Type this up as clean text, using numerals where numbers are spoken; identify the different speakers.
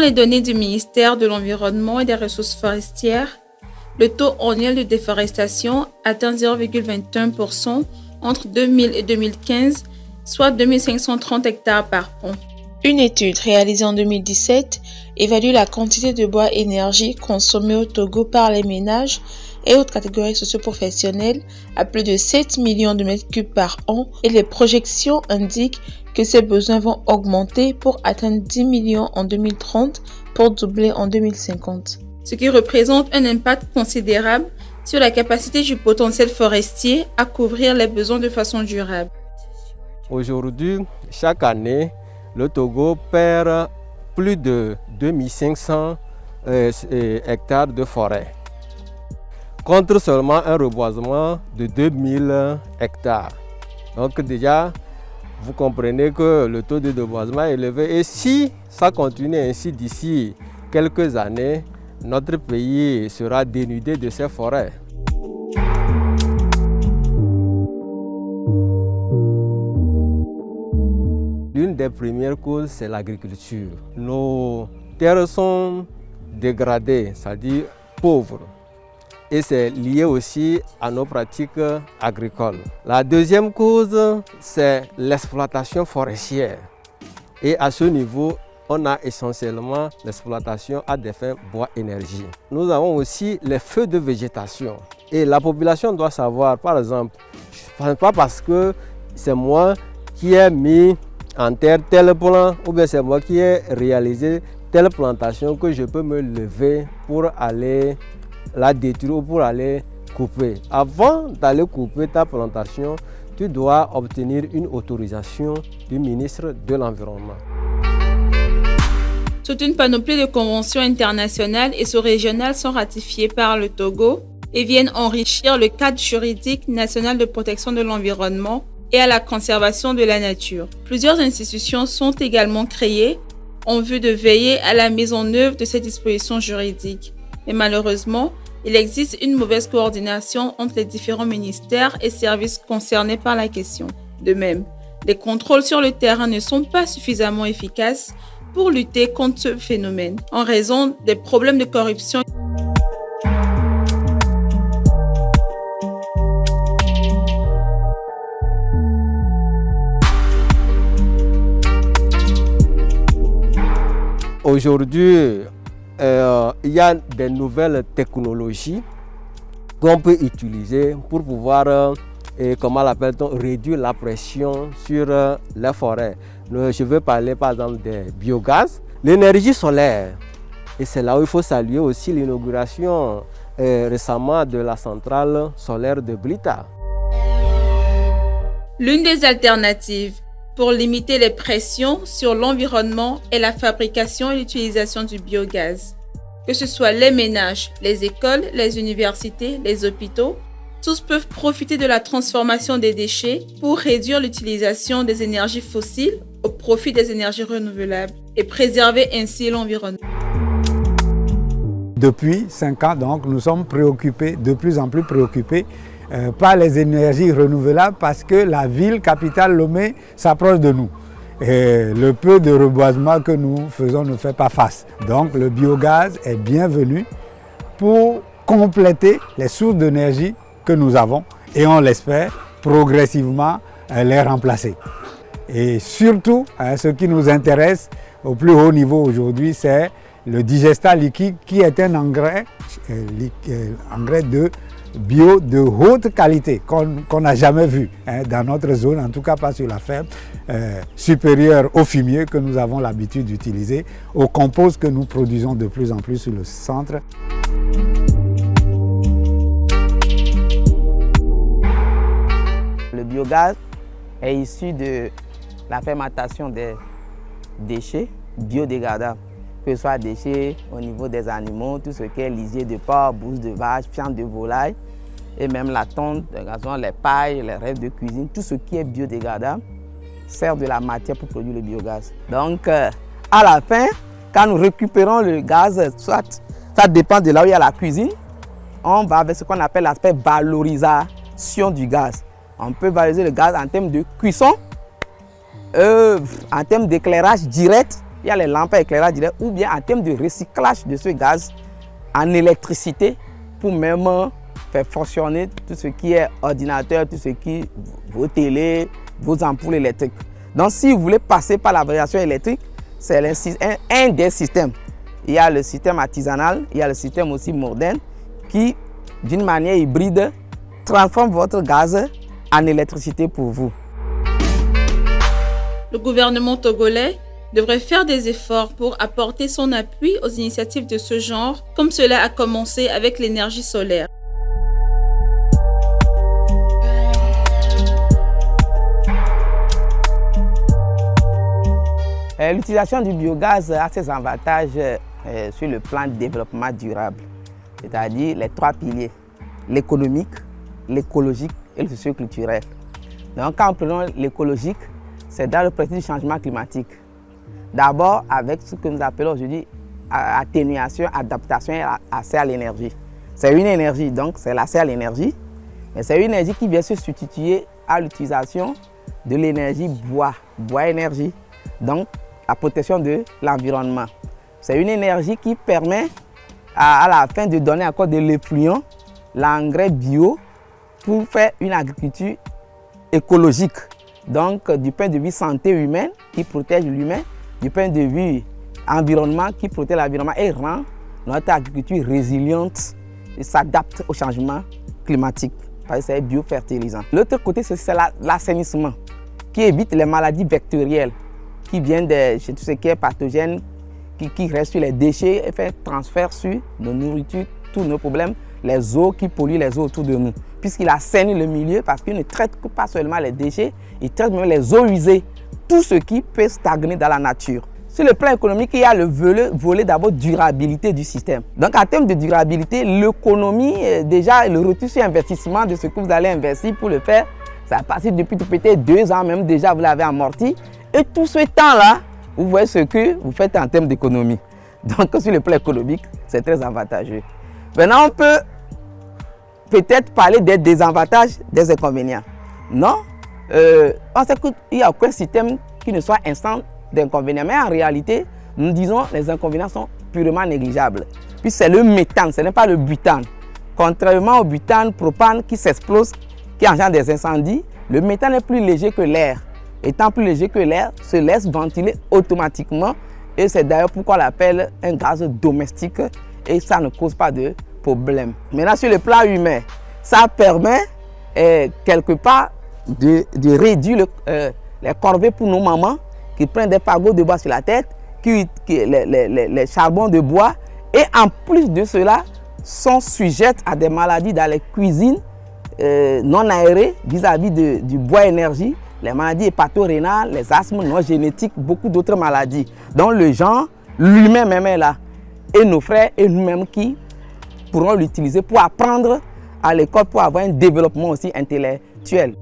Speaker 1: les données du ministère de l'Environnement et des Ressources forestières, le taux annuel de déforestation atteint 0,21% entre 2000 et 2015, soit 2530 hectares par an. Une étude réalisée en 2017 évalue la quantité de bois énergie consommée au Togo par les ménages et autres catégories socio-professionnelles à plus de 7 millions de mètres cubes par an et les projections indiquent que ces besoins vont augmenter pour atteindre 10 millions en 2030 pour doubler en 2050. Ce qui représente un impact considérable sur la capacité du potentiel forestier à couvrir les besoins de façon durable.
Speaker 2: Aujourd'hui, chaque année, le Togo perd plus de 2500 hectares de forêt, contre seulement un reboisement de 2000 hectares. Donc déjà, vous comprenez que le taux de reboisement est élevé et si ça continue ainsi d'ici quelques années, notre pays sera dénudé de ses forêts. L'une des premières causes, c'est l'agriculture. Nos terres sont dégradées, c'est-à-dire pauvres. Et c'est lié aussi à nos pratiques agricoles. La deuxième cause, c'est l'exploitation forestière. Et à ce niveau, on a essentiellement l'exploitation à des fins bois-énergie. Nous avons aussi les feux de végétation. Et la population doit savoir, par exemple, pas parce que c'est moi qui ai mis en terre tel plan ou bien c'est moi qui ai réalisé telle plantation que je peux me lever pour aller la détruire ou pour aller couper. Avant d'aller couper ta plantation, tu dois obtenir une autorisation du ministre de l'Environnement.
Speaker 1: Toute une panoplie de conventions internationales et sous-régionales sont ratifiées par le Togo et viennent enrichir le cadre juridique national de protection de l'environnement et à la conservation de la nature. Plusieurs institutions sont également créées en vue de veiller à la mise en œuvre de ces dispositions juridiques. Mais malheureusement, il existe une mauvaise coordination entre les différents ministères et services concernés par la question. De même, les contrôles sur le terrain ne sont pas suffisamment efficaces pour lutter contre ce phénomène en raison des problèmes de corruption.
Speaker 2: Aujourd'hui, il y a des nouvelles technologies qu'on peut utiliser pour pouvoir, comment l'appelle-t-on, réduire la pression sur les forêts. Je veux parler par exemple des biogaz, l'énergie solaire. Et c'est là où il faut saluer aussi l'inauguration récemment de la centrale solaire de Blita.
Speaker 1: L'une des alternatives pour limiter les pressions sur l'environnement est la fabrication et l'utilisation du biogaz. Que ce soit les ménages, les écoles, les universités, les hôpitaux, tous peuvent profiter de la transformation des déchets pour réduire l'utilisation des énergies fossiles au profit des énergies renouvelables et préserver ainsi l'environnement.
Speaker 3: Depuis 5 ans, donc, nous sommes préoccupés, de plus en plus préoccupés par les énergies renouvelables parce que la ville capitale Lomé s'approche de nous. Et le peu de reboisement que nous faisons ne fait pas face. Donc le biogaz est bienvenu pour compléter les sources d'énergie que nous avons et on l'espère progressivement les remplacer. Et surtout, ce qui nous intéresse au plus haut niveau aujourd'hui, c'est le digestat liquide qui est un engrais de bio de haute qualité qu'on n'a jamais vu dans notre zone, en tout cas pas sur la ferme, supérieure au fumier que nous avons l'habitude d'utiliser, au compost que nous produisons de plus en plus sur le centre.
Speaker 4: Le biogaz est issu de la fermentation des déchets biodégradables, que ce soit déchets au niveau des animaux, tout ce qui est lisier de porc, bouse de vache, fiente de volaille, et même la tonte de gazon, les pailles, les rêves de cuisine, tout ce qui est biodégradable sert de la matière pour produire le biogaz. Donc, à la fin, quand nous récupérons le gaz, soit ça dépend de là où il y a la cuisine, on va avec ce qu'on appelle l'aspect valorisation du gaz. On peut valoriser le gaz en termes de cuisson, en termes d'éclairage direct il y a les lampes à éclairage direct, ou bien en termes de recyclage de ce gaz en électricité pour même faire fonctionner tout ce qui est ordinateur, tout ce qui est vos télés, vos ampoules électriques. Donc si vous voulez passer par la variation électrique, c'est un des systèmes. Il y a le système artisanal, il y a le système aussi moderne qui, d'une manière hybride, transforme votre gaz en électricité pour vous.
Speaker 1: Le gouvernement togolais devrait faire des efforts pour apporter son appui aux initiatives de ce genre, comme cela a commencé avec l'énergie solaire.
Speaker 4: L'utilisation du biogaz a ses avantages sur le plan de développement durable, c'est-à-dire les trois piliers, l'économique, l'écologique et le socio-culturel. Donc quand nous prenons l'écologique, c'est dans le principe du changement climatique. D'abord avec ce que nous appelons aujourd'hui atténuation, adaptation et accès à l'énergie. C'est une énergie, donc c'est l'accès à l'énergie, mais c'est une énergie qui vient se substituer à l'utilisation de l'énergie bois énergie, donc la protection de l'environnement. C'est une énergie qui permet à la fin de donner encore de l'effluent, l'engrais bio pour faire une agriculture écologique. Donc du point de vue santé humaine qui protège l'humain, du point de vue environnement qui protège l'environnement et rend notre agriculture résiliente et s'adapte au changement climatique parce que c'est biofertilisant. L'autre côté, c'est l'assainissement qui évite les maladies vectorielles qui viennent de tout ce qui est pathogène, qui reste sur les déchets et fait transfert sur nos nourritures, tous nos problèmes, les eaux qui polluent les eaux autour de nous. Puisqu'il assainit le milieu parce qu'il ne traite pas seulement les déchets, il traite même les eaux usées, tout ce qui peut stagner dans la nature. Sur le plan économique, il y a le volet d'abord durabilité du système. Donc en termes de durabilité, l'économie, déjà le retour sur investissement de ce que vous allez investir pour le faire, ça a passé depuis peut-être 2 ans même déjà, vous l'avez amorti. Et tout ce temps-là, vous voyez ce que vous faites en termes d'économie. Donc sur le plan économique, c'est très avantageux. Maintenant, on peut peut-être parler des désavantages, des inconvénients. Non, on sait qu'il n'y a aucun système qui ne soit instant d'inconvénients. Mais en réalité, nous disons que les inconvénients sont purement négligeables. Puis c'est le méthane, ce n'est pas le butane. Contrairement au butane, propane qui s'explose, qui engendre des incendies, le méthane est plus léger que l'air. Étant plus léger que l'air, se laisse ventiler automatiquement. Et c'est d'ailleurs pourquoi on l'appelle un gaz domestique et ça ne cause pas de problème. Maintenant, sur le plan humain, ça permet quelque part de réduire les corvées pour nos mamans qui prennent des fagots de bois sur la tête, les charbons de bois et en plus de cela sont sujettes à des maladies dans les cuisines non aérées vis-à-vis du bois énergie, les maladies hépato-rénales, les asthmes non génétiques, beaucoup d'autres maladies. Donc le genre, l'humain même est là. Et nos frères et nous-mêmes qui pourront l'utiliser pour apprendre à l'école, pour avoir un développement aussi intellectuel.